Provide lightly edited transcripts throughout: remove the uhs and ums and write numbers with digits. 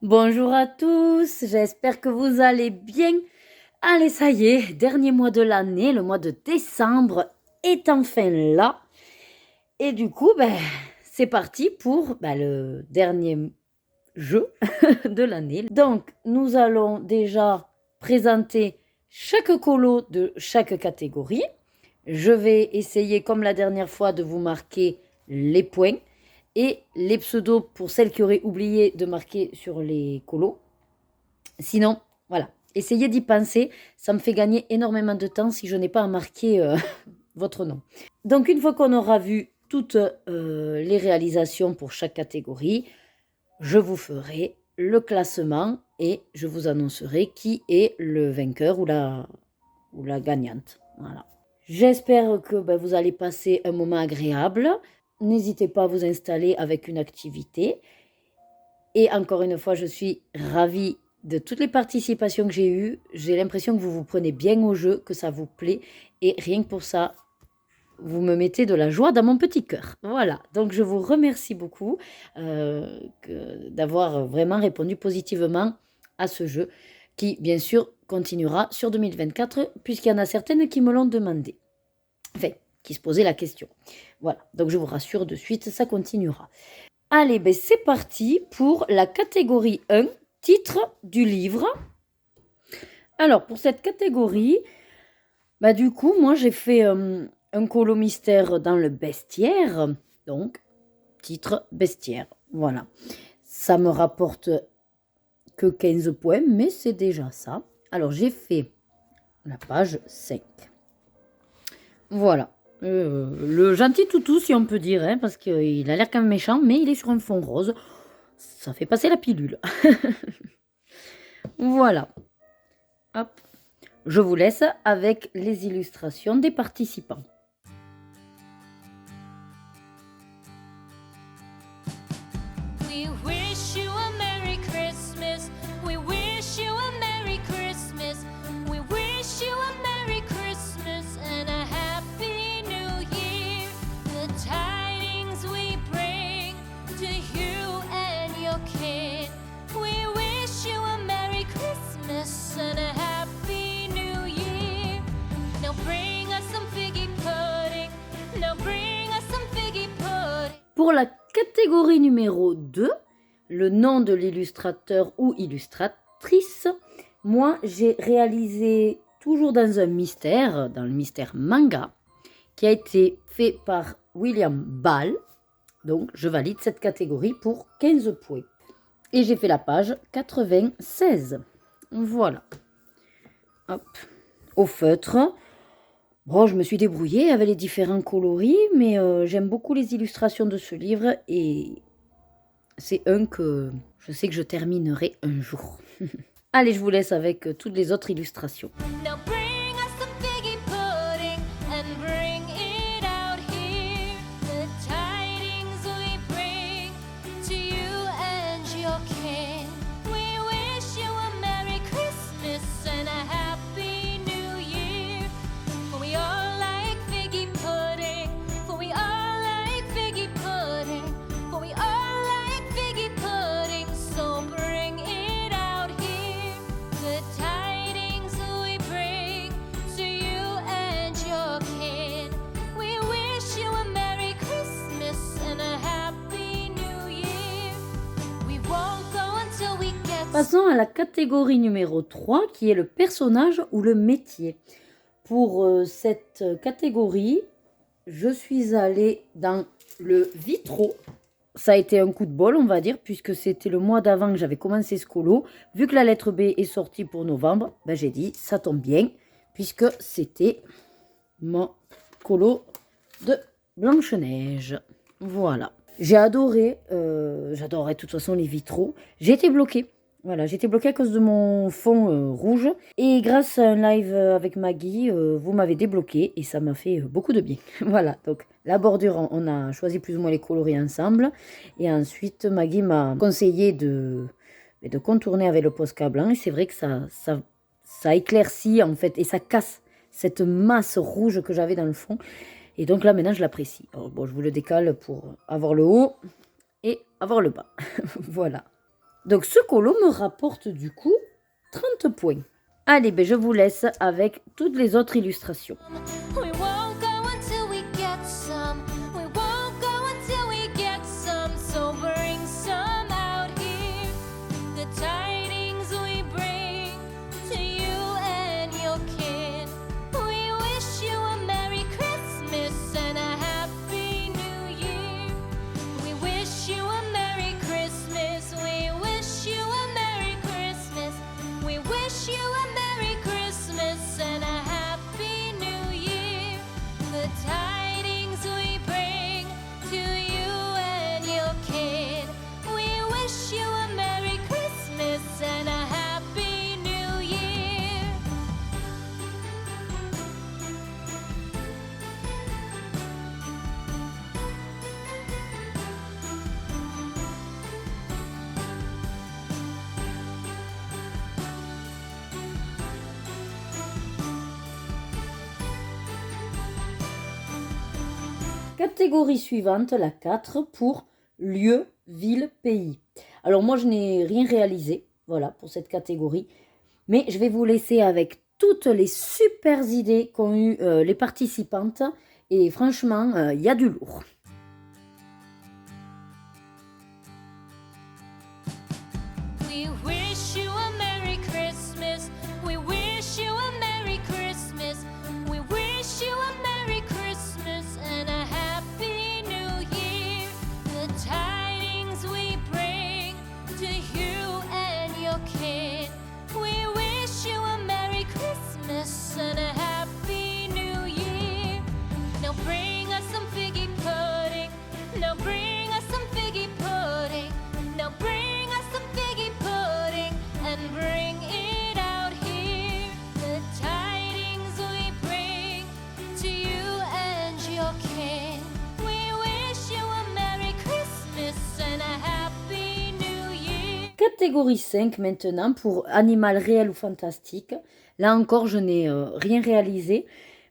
Bonjour à tous, j'espère que vous allez bien. Allez, ça y est, dernier mois de l'année, le mois de décembre est enfin là. Et du coup, c'est parti pour le dernier jeu de l'année. Donc, nous allons déjà présenter chaque colo de chaque catégorie. Je vais essayer, comme la dernière fois, de vous marquer les points et les pseudos pour celles qui auraient oublié de marquer sur les colos. Sinon, voilà, essayez d'y penser. Ça me fait gagner énormément de temps si je n'ai pas à marquer votre nom. Donc, une fois qu'on aura vu toutes les réalisations pour chaque catégorie, je vous ferai le classement et je vous annoncerai qui est le vainqueur ou la gagnante. Voilà. J'espère que vous allez passer un moment agréable. N'hésitez pas à vous installer avec une activité. Et encore une fois, je suis ravie de toutes les participations que j'ai eues. J'ai l'impression que vous vous prenez bien au jeu, que ça vous plaît. Et rien que pour ça, vous me mettez de la joie dans mon petit cœur. Voilà, donc je vous remercie beaucoup d'avoir vraiment répondu positivement à ce jeu qui, bien sûr, continuera sur 2024 puisqu'il y en a certaines qui me l'ont demandé. Enfin, qui se posaient la question. Voilà, donc je vous rassure de suite, ça continuera. Allez, c'est parti pour la catégorie 1, titre du livre. Alors, pour cette catégorie, du coup, moi, j'ai fait un colo mystère dans le bestiaire. Donc, titre bestiaire. Voilà. Ça me rapporte que 15 points, mais c'est déjà ça. Alors, j'ai fait la page 5. Voilà. Le gentil toutou, si on peut dire, hein, parce qu'il a l'air quand même méchant, mais il est sur un fond rose. Ça fait passer la pilule. Voilà. Hop. Je vous laisse avec les illustrations des participants. We wish you a Merry Christmas. We wish you a Merry Christmas. We wish you a Merry Christmas and a Happy New Year. The tidings we bring to you and your kin. We wish you a Merry Christmas and a Happy New Year. Now bring us some figgy pudding. Now bring us some figgy pudding. Pour la catégorie numéro 2, le nom de l'illustrateur ou illustratrice, moi j'ai réalisé toujours dans un mystère, dans le mystère manga, qui a été fait par William Ball. Donc je valide cette catégorie pour 15 points. Et j'ai fait la page 96. Voilà. Hop. Au feutre. Bon, je me suis débrouillée avec les différents coloris, mais j'aime beaucoup les illustrations de ce livre et c'est un que je sais que je terminerai un jour. Allez, je vous laisse avec toutes les autres illustrations. Now bring us some figgy pudding and bring it out here. The tidings we bring to you and your kin. We wish you a Merry Christmas and a Happy New Year. For we all like figgy pudding. For we all like figgy pudding. For we all like figgy pudding. So bring it out here. The tidings we bring to you and your kin. We wish you a Merry Christmas and a Happy New Year. We won't go until we get. Passons à la catégorie numéro 3 qui est le personnage ou le métier. Pour cette catégorie, je suis allée dans le vitraux. Ça a été un coup de bol, on va dire, puisque c'était le mois d'avant que j'avais commencé ce colo. Vu que la lettre B est sortie pour novembre, j'ai dit, ça tombe bien, puisque c'était mon colo de Blanche-Neige. Voilà. J'ai adoré, j'adorais de toute façon les vitraux. J'ai été bloquée. Voilà, j'étais bloquée à cause de mon fond rouge. Et grâce à un live avec Maggie, vous m'avez débloqué et ça m'a fait beaucoup de bien. Voilà, donc la bordure, on a choisi plus ou moins les coloris ensemble. Et ensuite, Maggie m'a conseillé de contourner avec le Posca blanc. Et c'est vrai que ça éclaircit en fait et ça casse cette masse rouge que j'avais dans le fond. Et donc là, maintenant, je l'apprécie. Bon, je vous le décale pour avoir le haut et avoir le bas. Voilà. Donc ce colo me rapporte du coup 30 points. Allez, je vous laisse avec toutes les autres illustrations. We won't go until we get some. We won't go until we get some. So bring some out here. The tidings we bring to you and your kin. We wish you a Merry Christmas and a Happy New Year. We wish you a Merry Christmas. We wish you a Merry Christmas. We wish you a Merry Christmas and a Happy New Year. The tidings we bring to you and your kid. We wish you a Merry Christmas and a Happy New Year. Catégorie suivante, la 4, pour lieu, ville, pays. Alors moi, je n'ai rien réalisé, voilà, pour cette catégorie. Mais je vais vous laisser avec toutes les super idées qu'ont eu les participantes. Et franchement, il y a du lourd. We wish you a Merry Christmas. We wish you a Merry Christmas. We wish you a Merry Christmas and a Happy New Year. The tidings we bring to you and your kid. We wish you a Merry Christmas and a Happy New Year. Now bring us some figgy pudding. Now bring us some figgy pudding. Now bring us some figgy pudding and bring it out here. The tidings we bring to you and your kin. We wish you a Merry Christmas and a Happy New Year. Catégorie 5 maintenant, pour animal réel ou fantastique. Là encore, je n'ai rien réalisé,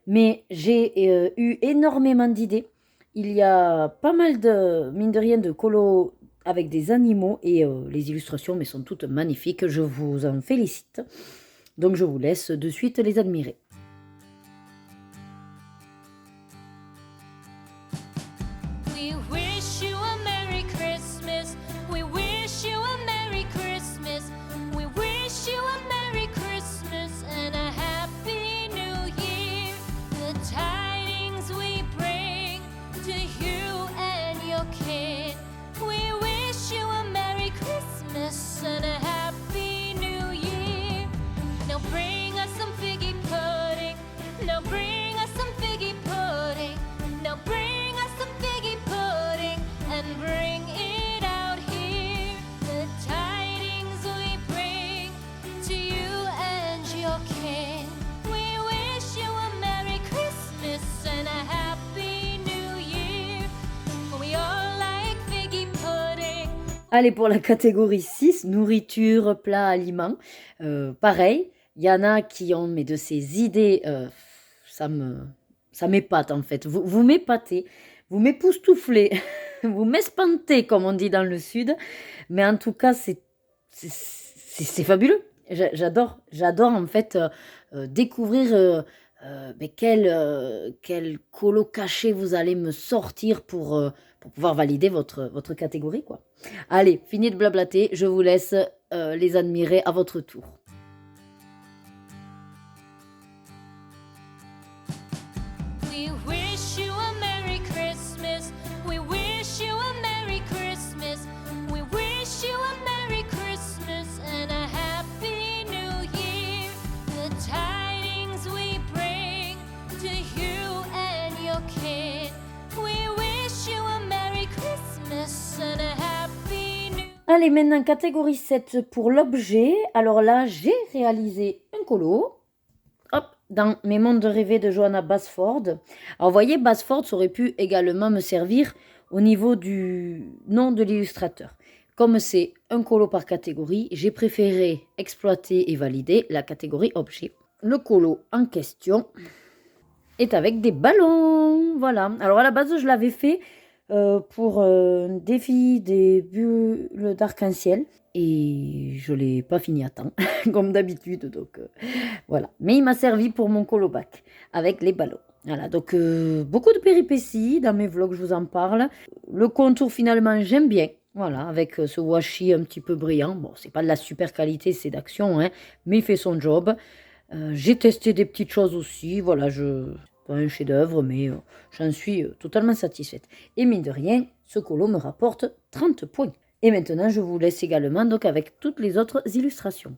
mais j'ai eu énormément d'idées. Il y a pas mal de, mine de rien, de colos avec des animaux et les illustrations mais sont toutes magnifiques. Je vous en félicite. Donc je vous laisse de suite les admirer. We wish you a Merry Christmas. We wish you a Merry Christmas. We wish you a Merry Christmas and a Happy New Year. The tidings we bring to you and your kid. We wish you a Merry Christmas and a Happy New Year. Now bring us some figgy pudding. Now bring us some figgy pudding. Now bring us some figgy pudding and bring it out here. The tidings we bring to you and your kin. We wish you a Merry Christmas and a Happy New Year. We all like figgy pudding. Allez, pour la catégorie 6, nourriture, plats, aliments. Pareil, il y en a qui ont mais de ces idées, ça m'épate en fait. Vous m'épatez, vous m'époustouflez, vous m'espantez comme on dit dans le sud. Mais en tout cas, c'est fabuleux. J'adore en fait découvrir quel colo caché vous allez me sortir pour pouvoir valider votre catégorie, quoi. Allez, fini de blablater, je vous laisse les admirer à votre tour. We wish you a Merry Christmas. We wish you a Merry Christmas. We wish you a Merry Christmas and a Happy New Year. The tidings we bring to you and your kid. We wish you a Merry Christmas and a Happy New Year. Allez, maintenant, catégorie 7 pour l'objet. Alors là, j'ai réalisé un colo. Hop, dans Mes mondes rêvés de Johanna Basford. Alors, vous voyez, Basford, ça aurait pu également me servir au niveau du nom de l'illustrateur. Comme c'est un colo par catégorie, j'ai préféré exploiter et valider la catégorie objet. Le colo en question est avec des ballons. Voilà. Alors, à la base, je l'avais fait pour un défi des bulles d'arc-en-ciel. et je ne l'ai pas fini à temps, comme d'habitude. Donc voilà. Mais il m'a servi pour mon colo-bac avec les ballons. Voilà, donc beaucoup de péripéties dans mes vlogs, je vous en parle. Le contour, finalement, j'aime bien. Voilà, avec ce washi un petit peu brillant. Bon, c'est pas de la super qualité, c'est d'action, hein, mais il fait son job. J'ai testé des petites choses aussi. Voilà, pas un chef-d'œuvre, mais j'en suis totalement satisfaite. Et mine de rien, ce colo me rapporte 30 points. Et maintenant, je vous laisse également donc avec toutes les autres illustrations.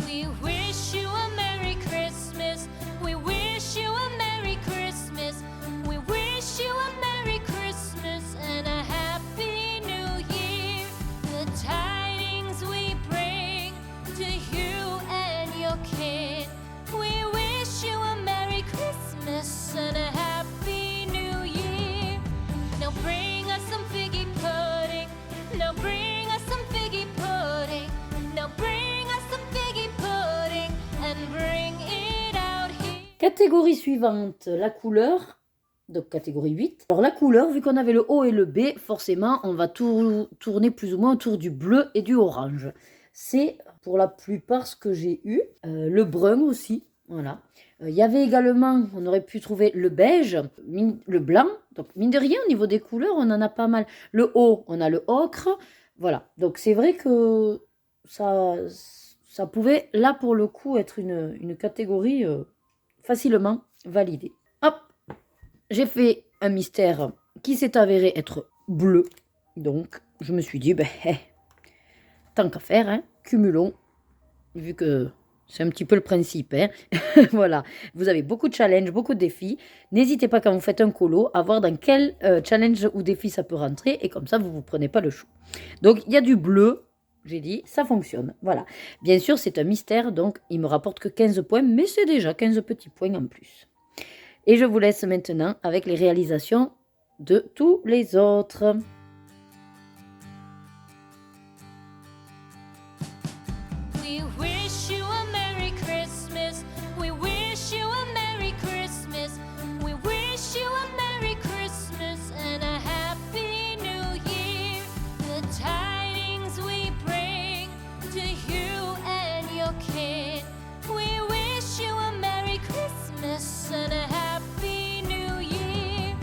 We wish you a Merry Christmas. We wish you a Merry Christmas. We wish you a Merry Christmas and a Happy New Year. The tidings we bring to you and your kid. We wish you a Merry Christmas and a Happy New Year. Now bring us some figgy pudding. Now bring us some figgy pudding. Now bring us some figgy pudding and bring it out here. Catégorie suivante, la couleur. Donc catégorie 8. Alors la couleur, vu qu'on avait le O et le B, forcément, on va tourner plus ou moins autour du bleu et du orange. C'est pour la plupart ce que j'ai eu. Le brun aussi, voilà. Il y avait également, on aurait pu trouver le beige, le blanc. Donc mine de rien, au niveau des couleurs, on en a pas mal. Le haut, on a le ocre. Voilà, donc c'est vrai que ça pouvait, là pour le coup, être une catégorie facilement validée. Hop, j'ai fait un mystère qui s'est avéré être bleu. Donc, je me suis dit, tant qu'à faire, hein, cumulons, vu que c'est un petit peu le principe. Hein. Voilà, vous avez beaucoup de challenges, beaucoup de défis. N'hésitez pas quand vous faites un colo à voir dans quel challenge ou défi ça peut rentrer. Et comme ça, vous ne vous prenez pas le chou. Donc, il y a du bleu. J'ai dit, ça fonctionne. Voilà. Bien sûr, c'est un mystère, donc il me rapporte que 15 points, mais c'est déjà 15 petits points en plus. Et je vous laisse maintenant avec les réalisations de tous les autres. We wish you a Merry Christmas. We wish you a Merry Christmas. We wish you a Merry Christmas and a Happy New Year. The tidings we bring to you and your kid. We wish you a Merry Christmas and a Happy New Year.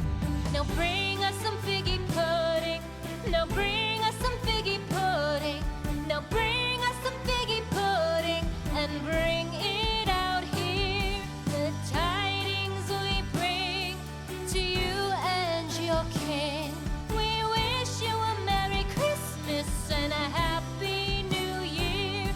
Now bring us some figgy pudding. Now bring us some figgy pudding. Now bring us some figgy pudding and bring it out here. The tidings we bring to you and your kin. We wish you a Merry Christmas and a Happy New Year.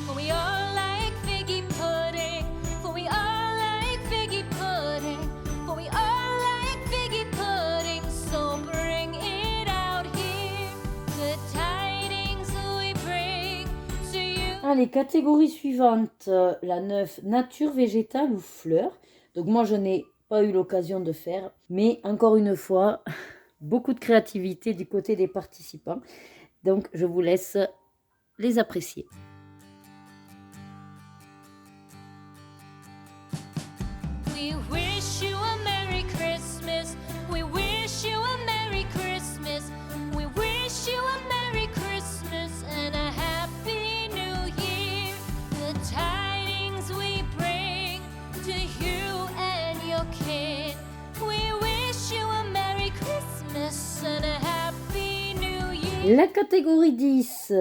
For we all like figgy pudding. For we all like figgy pudding. For we all like figgy pudding. So bring it out here. The tidings we bring to you. Allez, catégorie suivante, la 9, nature, végétale ou fleurs. Donc moi, je n'ai pas eu l'occasion de faire, mais encore une fois, beaucoup de créativité du côté des participants. Donc, je vous laisse les apprécier. We wish you a Merry Christmas. We wish you a Merry Christmas. We wish you a Merry Christmas and a Happy New Year. The tidings we bring to you and your kid. We wish you a Merry Christmas and a Happy New Year. La catégorie 10,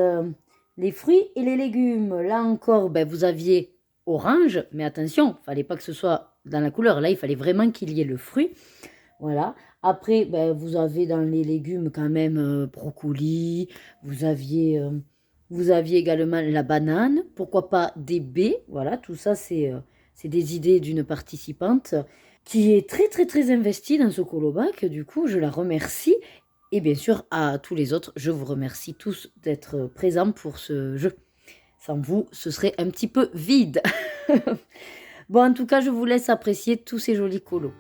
les fruits et les légumes. Là encore, vous aviez orange, mais attention, il ne fallait pas que ce soit dans la couleur. Là, il fallait vraiment qu'il y ait le fruit. Voilà. Après, vous avez dans les légumes quand même brocoli. Vous aviez également la banane. Pourquoi pas des baies. Voilà, tout ça, c'est des idées d'une participante qui est très, très, très investie dans ce colo-bac. Du coup, je la remercie. Et bien sûr, à tous les autres, je vous remercie tous d'être présents pour ce jeu. Sans vous, ce serait un petit peu vide. Bon, en tout cas, je vous laisse apprécier tous ces jolis colos.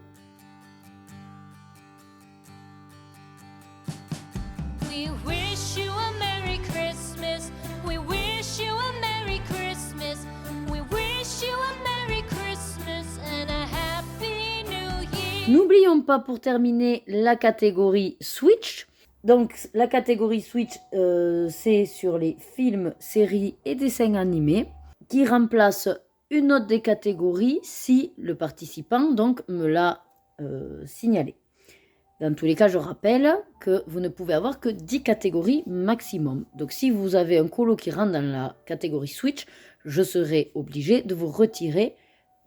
We wish you a Merry Christmas. We wish you a Merry Christmas. We wish you a Merry Christmas and a Happy New Year. N'oublions pas pour terminer la catégorie Switch. Donc la catégorie Switch, c'est sur les films, séries et dessins animés qui remplace une autre des catégories si le participant donc me l'a signalé. Dans tous les cas, je rappelle que vous ne pouvez avoir que 10 catégories maximum. Donc si vous avez un colo qui rentre dans la catégorie Switch, je serai obligée de vous retirer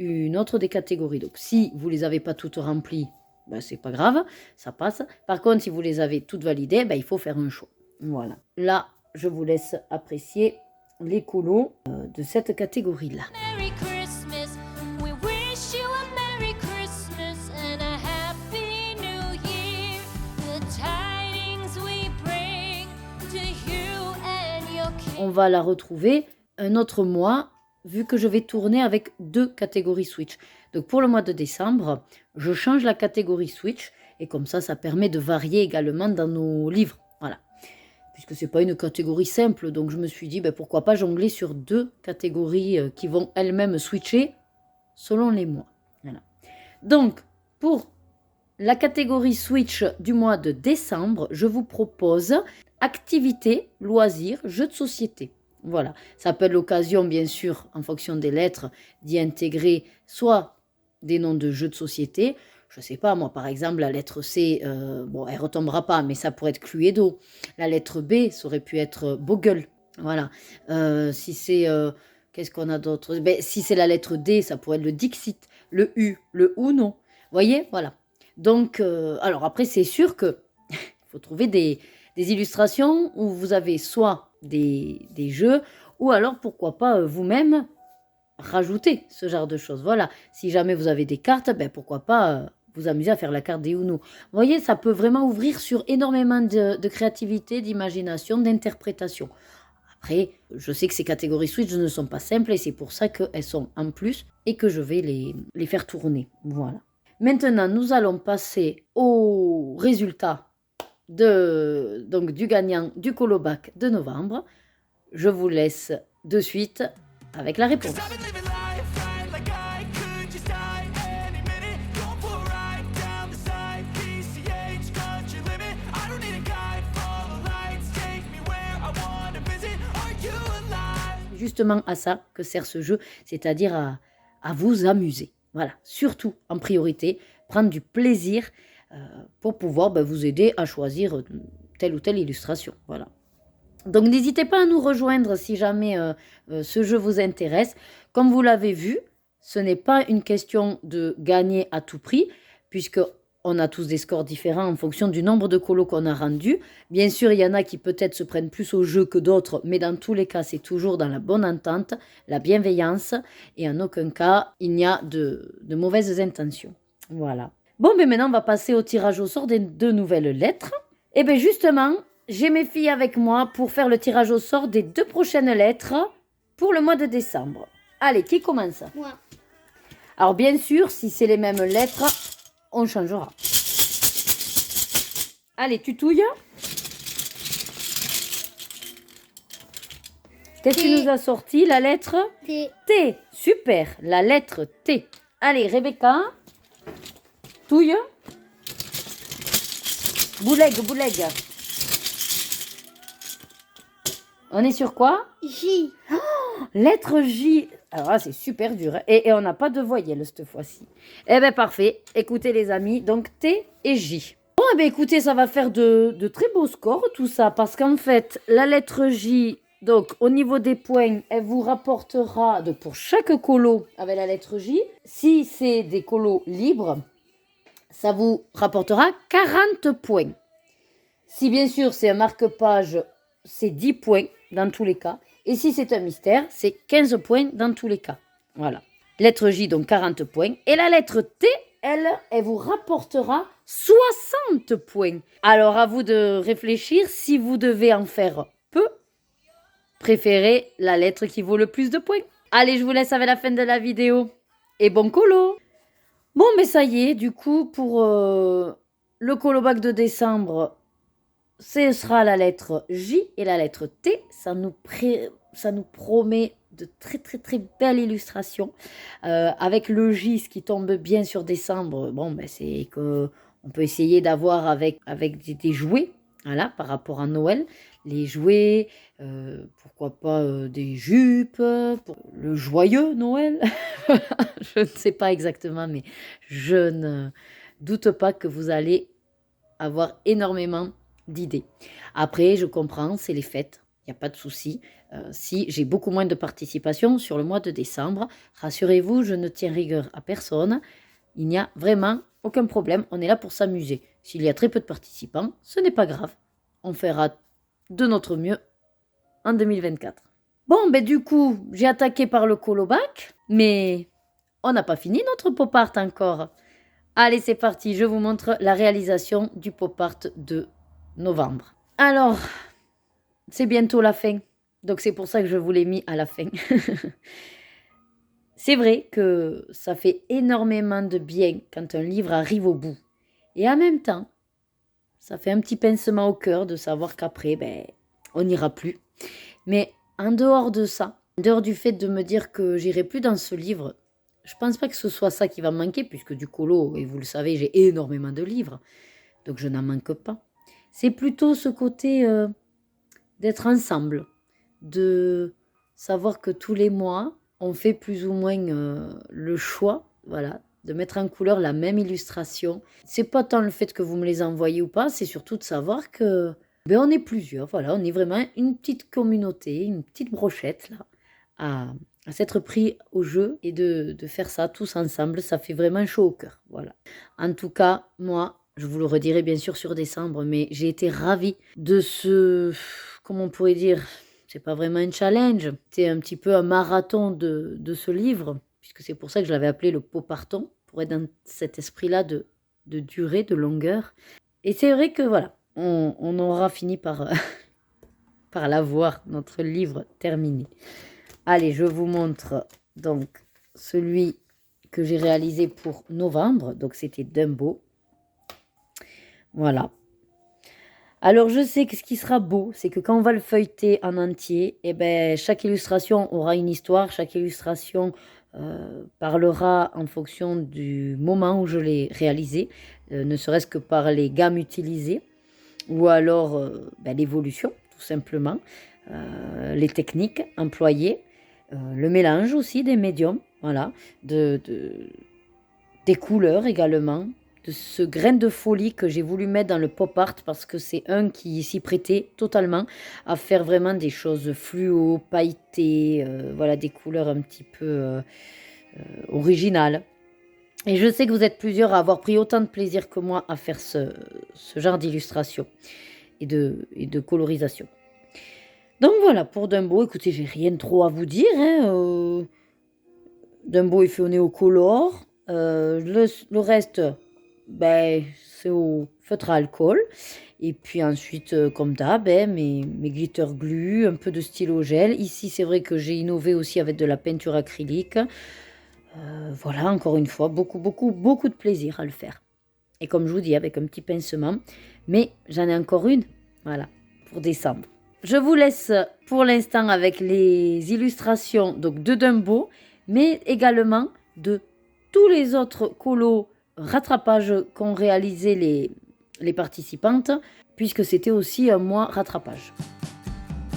une autre des catégories. Donc si vous ne les avez pas toutes remplies, ben, c'est pas grave, ça passe. Par contre, si vous les avez toutes validées, ben, il faut faire un choix. Voilà. Là, je vous laisse apprécier les colos de cette catégorie-là. Merry Christmas. We wish you a Merry Christmas and a Happy New Year. The tidings we bring to you and your king. On va la retrouver un autre mois, vu que je vais tourner avec 2 catégories Switch. Donc pour le mois de décembre, je change la catégorie Switch et comme ça permet de varier également dans nos livres. Voilà. Puisque c'est pas une catégorie simple, donc je me suis dit pourquoi pas jongler sur 2 catégories qui vont elles-mêmes switcher selon les mois. Voilà. Donc pour la catégorie Switch du mois de décembre, je vous propose activités, loisirs, jeux de société. Voilà, ça peut être l'occasion, bien sûr, en fonction des lettres, d'y intégrer soit des noms de jeux de société. Je ne sais pas, moi, par exemple, la lettre C, bon, elle ne retombera pas, mais ça pourrait être Cluedo. La lettre B, ça aurait pu être Bogle. Voilà. Si c'est... qu'est-ce qu'on a d'autre? Si c'est la lettre D, ça pourrait être le Dixit, le U, le Uno. Vous voyez? Voilà. Donc, alors après, c'est sûr que il faut trouver des illustrations où vous avez soit des jeux, ou alors pourquoi pas vous-même rajouter ce genre de choses. Voilà, si jamais vous avez des cartes, pourquoi pas vous amuser à faire la carte des Uno. Vous voyez, ça peut vraiment ouvrir sur énormément de créativité, d'imagination, d'interprétation. Après, je sais que ces catégories Switch ne sont pas simples et c'est pour ça qu'elles sont en plus et que je vais les faire tourner. Voilà. Maintenant, nous allons passer au résultat donc du gagnant du Colobac de novembre. Je vous laisse de suite avec la réponse. Justement à ça que sert ce jeu, c'est-à-dire à vous amuser. Voilà, surtout en priorité, prendre du plaisir pour pouvoir vous aider à choisir telle ou telle illustration. Voilà. Donc n'hésitez pas à nous rejoindre si jamais ce jeu vous intéresse. Comme vous l'avez vu, ce n'est pas une question de gagner à tout prix, puisque on a tous des scores différents en fonction du nombre de colos qu'on a rendus. Bien sûr, il y en a qui peut-être se prennent plus au jeu que d'autres, mais dans tous les cas, c'est toujours dans la bonne entente, la bienveillance, et en aucun cas, il n'y a de mauvaises intentions. Voilà. Bon, maintenant, on va passer au tirage au sort des 2 nouvelles lettres. Et bien justement, j'ai mes filles avec moi pour faire le tirage au sort des 2 prochaines lettres pour le mois de décembre. Allez, qui commence? Moi. Alors bien sûr, si c'est les mêmes lettres, on changera. Allez, tu touilles. Qu'est-ce que tu nous as sorti? La lettre T. T. Super, la lettre T. Allez, Rebecca. Touille. Bouleg. On est sur quoi? J. Lettre J. Alors là, c'est super dur. Hein. Et on n'a pas de voyelle cette fois-ci. Eh bien, parfait. Écoutez, les amis. Donc, T et J. Bon, eh bien, écoutez, ça va faire de très beaux scores, tout ça. Parce qu'en fait, la lettre J, donc, au niveau des points, elle vous rapportera, donc, pour chaque colo avec la lettre J, si c'est des colos libres, ça vous rapportera 40 points. Si, bien sûr, c'est un marque-page, c'est 10 points dans tous les cas. Et si c'est un mystère, c'est 15 points dans tous les cas. Voilà. Lettre J, donc 40 points. Et la lettre T, elle vous rapportera 60 points. Alors, à vous de réfléchir. Si vous devez en faire peu, préférez la lettre qui vaut le plus de points. Allez, je vous laisse avec la fin de la vidéo. Et bon colo! Bon, mais ça y est, du coup, pour le colobac de décembre, ce sera la lettre J et la lettre T. Ça nous ça nous promet de très très très belles illustrations. Avec le gis qui tombe bien sur décembre, bon, ben, c'est que on peut essayer d'avoir avec des jouets, voilà, par rapport à Noël. Les jouets, pourquoi pas des jupes, pour le joyeux Noël. Je ne sais pas exactement, mais je ne doute pas que vous allez avoir énormément d'idées. Après, je comprends, c'est les fêtes, il n'y a pas de souci. Si j'ai beaucoup moins de participation sur le mois de décembre, rassurez-vous, je ne tiens rigueur à personne. Il n'y a vraiment aucun problème, on est là pour s'amuser. S'il y a très peu de participants, ce n'est pas grave. On fera de notre mieux en 2024. Bon, ben du coup, j'ai attaqué par le colobac, mais on n'a pas fini notre pop art encore. Allez, c'est parti, je vous montre la réalisation du pop art de novembre. Alors, c'est bientôt la fin, donc c'est pour ça que je vous l'ai mis à la fin. C'est vrai que ça fait énormément de bien quand un livre arrive au bout. Et en même temps, ça fait un petit pincement au cœur de savoir qu'après, ben, on n'ira plus. Mais en dehors de ça, en dehors du fait de me dire que j'irai plus dans ce livre, je pense pas que ce soit ça qui va me manquer, puisque du colo, et vous le savez, j'ai énormément de livres, donc je n'en manque pas. C'est plutôt ce côté d'être ensemble, de savoir que tous les mois, on fait plus ou moins le choix, voilà, de mettre en couleur la même illustration. C'est pas tant le fait que vous me les envoyez ou pas, c'est surtout de savoir que ben, on est plusieurs, voilà, on est vraiment une petite communauté, une petite brochette là, à s'être pris au jeu et de faire ça tous ensemble, ça fait vraiment chaud au cœur, voilà. En tout cas, moi, je vous le redirai bien sûr sur décembre, mais j'ai été ravie de ce, comment on pourrait dire, c'est pas vraiment un challenge, c'est un petit peu un marathon de ce livre, puisque c'est pour ça que je l'avais appelé le pot parton, pour être dans cet esprit-là de durée, de longueur. Et c'est vrai que voilà, on aura fini par, par l'avoir, notre livre terminé. Allez, je vous montre donc celui que j'ai réalisé pour novembre, donc c'était Dumbo. Voilà. Alors je sais que ce qui sera beau, c'est que quand on va le feuilleter en entier, eh ben, chaque illustration aura une histoire, chaque illustration parlera en fonction du moment où je l'ai réalisé, ne serait-ce que par les gammes utilisées, ou alors ben, l'évolution, tout simplement, les techniques employées, le mélange aussi des médiums, voilà, des couleurs également, de ce grain de folie que j'ai voulu mettre dans le pop art parce que c'est un qui s'y prêtait totalement à faire vraiment des choses fluo, pailletées, voilà, des couleurs un petit peu originales. Et je sais que vous êtes plusieurs à avoir pris autant de plaisir que moi à faire ce genre d'illustration et de colorisation. Donc voilà, pour Dumbo, écoutez, j'ai rien trop à vous dire. Hein, Dumbo est fait au néocolore. Le reste, ben, c'est au feutre à alcool. Et puis ensuite, comme d'hab, mes glitter glue, un peu de stylo gel. Ici, c'est vrai que j'ai innové aussi avec de la peinture acrylique. Voilà, encore une fois, beaucoup de plaisir à le faire. Et comme je vous dis, avec un petit pincement. Mais j'en ai encore une, voilà, pour décembre. Je vous laisse pour l'instant avec les illustrations donc, de Dumbo, mais également de tous les autres colos rattrapages qu'ont réalisé les participantes, puisque c'était aussi un mois rattrapage.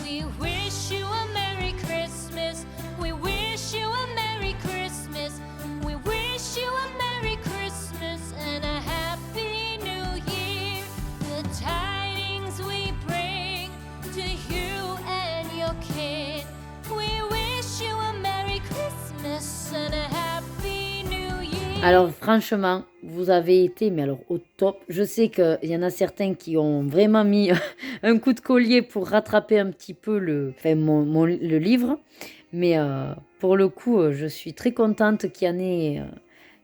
We wish you a Merry Christmas. We wish you a Merry Christmas. We wish you a Merry Christmas and a Happy New Year. The tidings we bring to you and your kid. We wish you a Merry Christmas and a Happy New Year. Alors franchement, vous avez été mais alors au top. Je sais qu'il y en a certains qui ont vraiment mis un coup de collier pour rattraper un petit peu le livre. Mais pour le coup, je suis très contente qu'il y en ait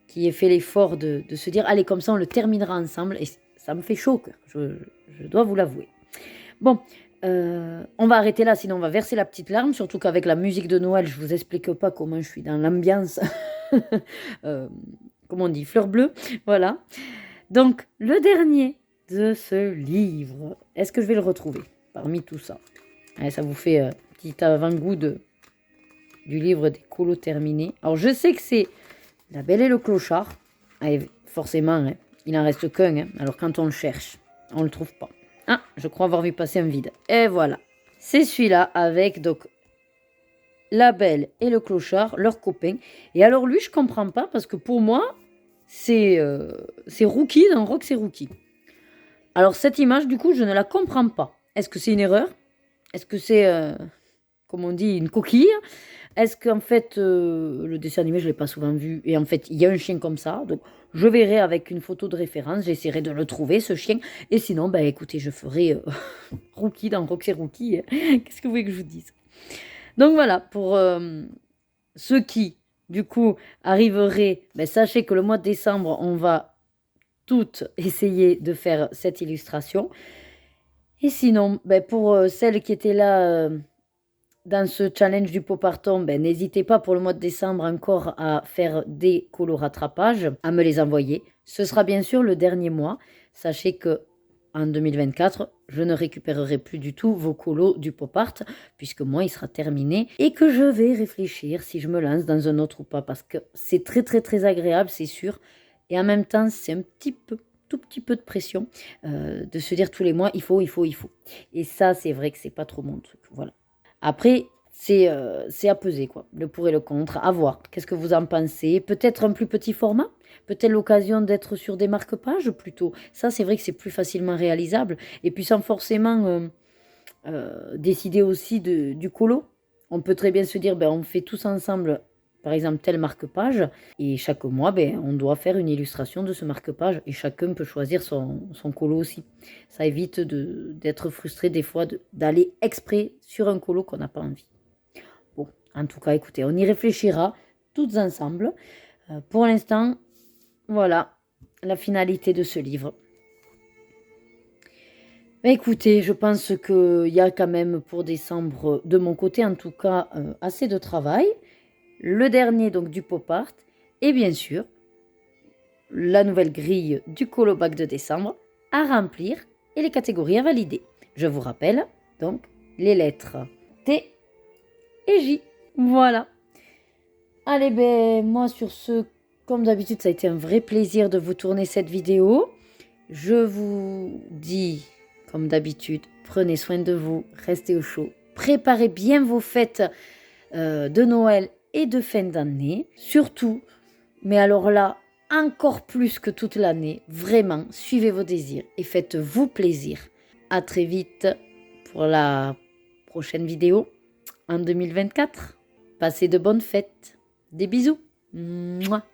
qui ait fait l'effort de se dire allez, comme ça on le terminera ensemble. Et ça me fait chaud au cœur, je dois vous l'avouer. Bon, on va arrêter là, sinon on va verser la petite larme. Surtout qu'avec la musique de Noël, je vous explique pas comment je suis dans l'ambiance. Comment on dit, fleur bleue, voilà. Donc, le dernier de ce livre, est-ce que je vais le retrouver parmi tout ça? Allez, ça vous fait petit avant-goût du livre des colos terminés. Alors, je sais que c'est La Belle et le Clochard. Et forcément, hein, il n'en reste qu'un. Hein. Alors, quand on le cherche, on ne le trouve pas. Ah, je crois avoir vu passer un vide. Et voilà. C'est celui-là avec donc La Belle et le Clochard, leurs copains. Et alors, lui, je comprends pas parce que pour moi, c'est Rookie dans Rox et Rookie. Alors, cette image, du coup, je ne la comprends pas. Est-ce que c'est une erreur? Est-ce que c'est, comme on dit, une coquille? Est-ce qu'en fait, le dessin animé, je ne l'ai pas souvent vu. Et en fait, il y a un chien comme ça. Donc, je verrai avec une photo de référence. J'essaierai de le trouver, ce chien. Et sinon, bah, écoutez, je ferai Rookie dans Rox et Rookie. Qu'est-ce que vous voulez que je vous dise? Donc, voilà, pour ceux qui, du coup, arriveraient, ben, sachez que le mois de décembre, on va toutes essayer de faire cette illustration. Et sinon, ben, pour celles qui étaient là dans ce challenge du pot parton, ben, n'hésitez pas pour le mois de décembre encore à faire des colos rattrapages, à me les envoyer. Ce sera bien sûr le dernier mois. Sachez que en 2024, je ne récupérerai plus du tout vos colos du pop art, puisque moi, il sera terminé, et que je vais réfléchir si je me lance dans un autre ou pas, parce que c'est très très très agréable, c'est sûr, et en même temps, c'est un tout petit peu de pression de se dire tous les mois, il faut. Et ça, c'est vrai que c'est pas trop mon truc, voilà. Après, c'est à peser, quoi. Le pour et le contre, à voir. Qu'est-ce que vous en pensez? Peut-être un plus petit format? Peut-être l'occasion d'être sur des marque-pages plutôt. Ça, c'est vrai que c'est plus facilement réalisable. Et puis sans forcément décider aussi du colo. On peut très bien se dire, ben, on fait tous ensemble, par exemple, tel marque-page. Et chaque mois, ben, on doit faire une illustration de ce marque-page. Et chacun peut choisir son colo aussi. Ça évite d'être frustré des fois d'aller exprès sur un colo qu'on n'a pas envie. Bon, en tout cas, écoutez, on y réfléchira toutes ensemble. Pour l'instant, voilà la finalité de ce livre. Mais écoutez, je pense qu'il y a quand même pour décembre, de mon côté en tout cas, assez de travail. Le dernier donc du pop art. Et bien sûr, la nouvelle grille du colobac de décembre à remplir et les catégories à valider. Je vous rappelle donc les lettres T et J. Voilà. Allez, ben moi sur ce, comme d'habitude, ça a été un vrai plaisir de vous tourner cette vidéo. Je vous dis, comme d'habitude, prenez soin de vous, restez au chaud. Préparez bien vos fêtes de Noël et de fin d'année. Surtout, mais alors là, encore plus que toute l'année, vraiment, suivez vos désirs et faites-vous plaisir. À très vite pour la prochaine vidéo en 2024. Passez de bonnes fêtes. Des bisous. Mouah.